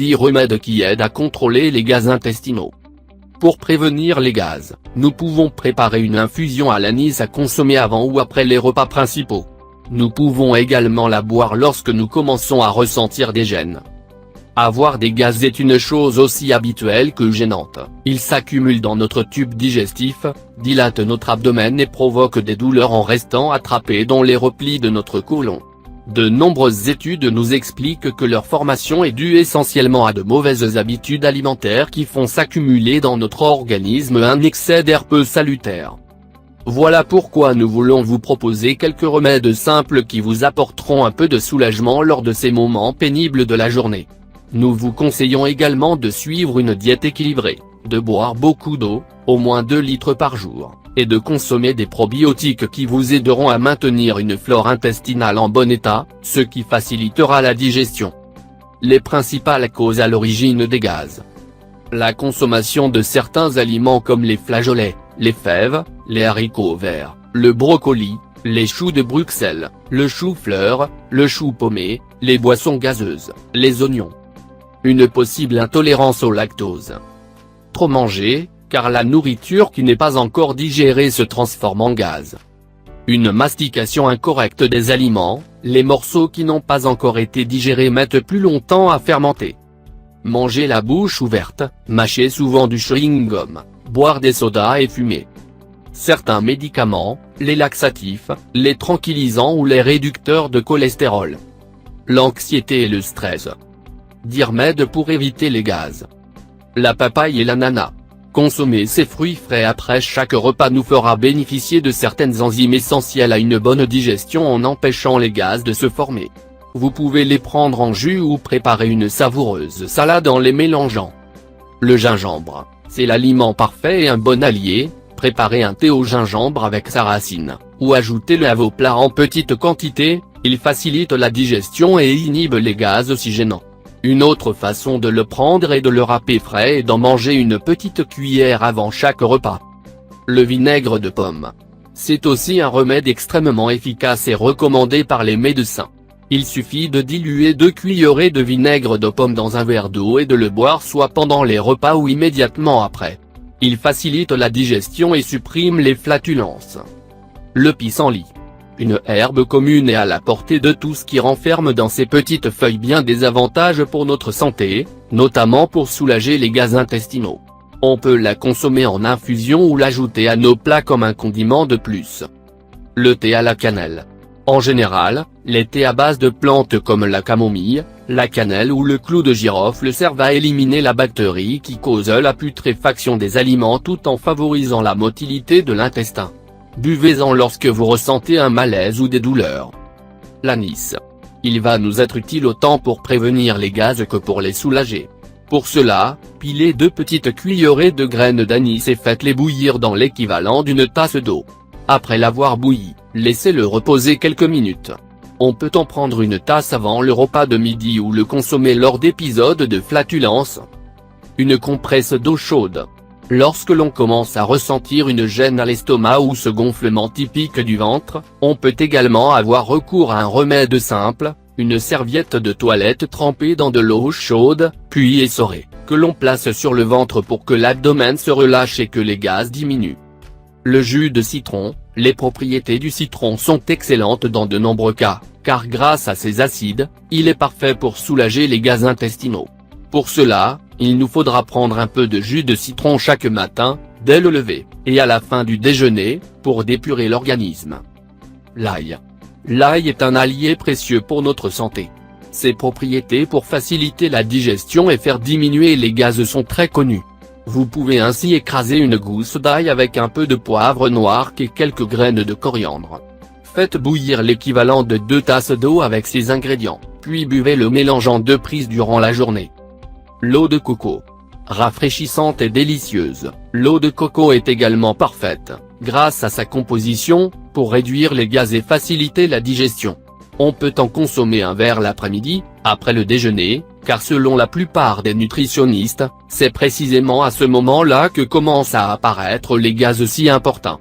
10 remèdes qui aident à contrôler les gaz intestinaux. Pour prévenir les gaz, nous pouvons préparer une infusion à l'anis à consommer avant ou après les repas principaux. Nous pouvons également la boire lorsque nous commençons à ressentir des gênes. Avoir des gaz est une chose aussi habituelle que gênante. Ils s'accumulent dans notre tube digestif, dilatent notre abdomen et provoquent des douleurs en restant attrapés dans les replis de notre côlon. De nombreuses études nous expliquent que leur formation est due essentiellement à de mauvaises habitudes alimentaires qui font s'accumuler dans notre organisme un excès d'air peu salutaire. Voilà pourquoi nous voulons vous proposer quelques remèdes simples qui vous apporteront un peu de soulagement lors de ces moments pénibles de la journée. Nous vous conseillons également de suivre une diète équilibrée, de boire beaucoup d'eau, au moins 2 litres par jour, et de consommer des probiotiques qui vous aideront à maintenir une flore intestinale en bon état, ce qui facilitera la digestion. Les principales causes à l'origine des gaz. La consommation de certains aliments comme les flageolets, les fèves, les haricots verts, le brocoli, les choux de Bruxelles, le chou-fleur, le chou paumé, les boissons gazeuses, les oignons. Une possible intolérance au lactose. Trop manger, car la nourriture qui n'est pas encore digérée se transforme en gaz. Une mastication incorrecte des aliments, les morceaux qui n'ont pas encore été digérés mettent plus longtemps à fermenter. Manger la bouche ouverte, mâcher souvent du chewing-gum, boire des sodas et fumer. Certains médicaments, les laxatifs, les tranquillisants ou les réducteurs de cholestérol. L'anxiété et le stress. Dirmède pour éviter les gaz. La papaye et l'ananas. Consommer ces fruits frais après chaque repas nous fera bénéficier de certaines enzymes essentielles à une bonne digestion en empêchant les gaz de se former. Vous pouvez les prendre en jus ou préparer une savoureuse salade en les mélangeant. Le gingembre, c'est l'aliment parfait et un bon allié. Préparez un thé au gingembre avec sa racine, ou ajoutez-le à vos plats en petite quantité, il facilite la digestion et inhibe les gaz si gênants. Une autre façon de le prendre est de le râper frais et d'en manger une petite cuillère avant chaque repas. Le vinaigre de pomme. C'est aussi un remède extrêmement efficace et recommandé par les médecins. Il suffit de diluer 2 cuillerées de vinaigre de pomme dans un verre d'eau et de le boire soit pendant les repas ou immédiatement après. Il facilite la digestion et supprime les flatulences. Le pissenlit. Une herbe commune et à la portée de tous qui renferme dans ses petites feuilles bien des avantages pour notre santé, notamment pour soulager les gaz intestinaux. On peut la consommer en infusion ou l'ajouter à nos plats comme un condiment de plus. Le thé à la cannelle. En général, les thés à base de plantes comme la camomille, la cannelle ou le clou de girofle servent à éliminer la bactérie qui cause la putréfaction des aliments tout en favorisant la motilité de l'intestin. Buvez-en lorsque vous ressentez un malaise ou des douleurs. L'anis. Il va nous être utile autant pour prévenir les gaz que pour les soulager. Pour cela, pilez 2 petites cuillerées de graines d'anis et faites-les bouillir dans l'équivalent d'une tasse d'eau. Après l'avoir bouilli, laissez-le reposer quelques minutes. On peut en prendre une tasse avant le repas de midi ou le consommer lors d'épisodes de flatulence. Une compresse d'eau chaude. Lorsque l'on commence à ressentir une gêne à l'estomac ou ce gonflement typique du ventre, on peut également avoir recours à un remède simple, une serviette de toilette trempée dans de l'eau chaude, puis essorée, que l'on place sur le ventre pour que l'abdomen se relâche et que les gaz diminuent. Le jus de citron. Les propriétés du citron sont excellentes dans de nombreux cas, car grâce à ses acides, il est parfait pour soulager les gaz intestinaux. Pour cela, il nous faudra prendre un peu de jus de citron chaque matin, dès le lever, et à la fin du déjeuner, pour dépurer l'organisme. L'ail. L'ail est un allié précieux pour notre santé. Ses propriétés pour faciliter la digestion et faire diminuer les gaz sont très connues. Vous pouvez ainsi écraser une gousse d'ail avec un peu de poivre noir et quelques graines de coriandre. Faites bouillir l'équivalent de 2 tasses d'eau avec ces ingrédients, puis buvez le mélange en 2 prises durant la journée. L'eau de coco. Rafraîchissante et délicieuse, l'eau de coco est également parfaite, grâce à sa composition, pour réduire les gaz et faciliter la digestion. On peut en consommer un verre l'après-midi, après le déjeuner, car selon la plupart des nutritionnistes, c'est précisément à ce moment-là que commencent à apparaître les gaz si importants.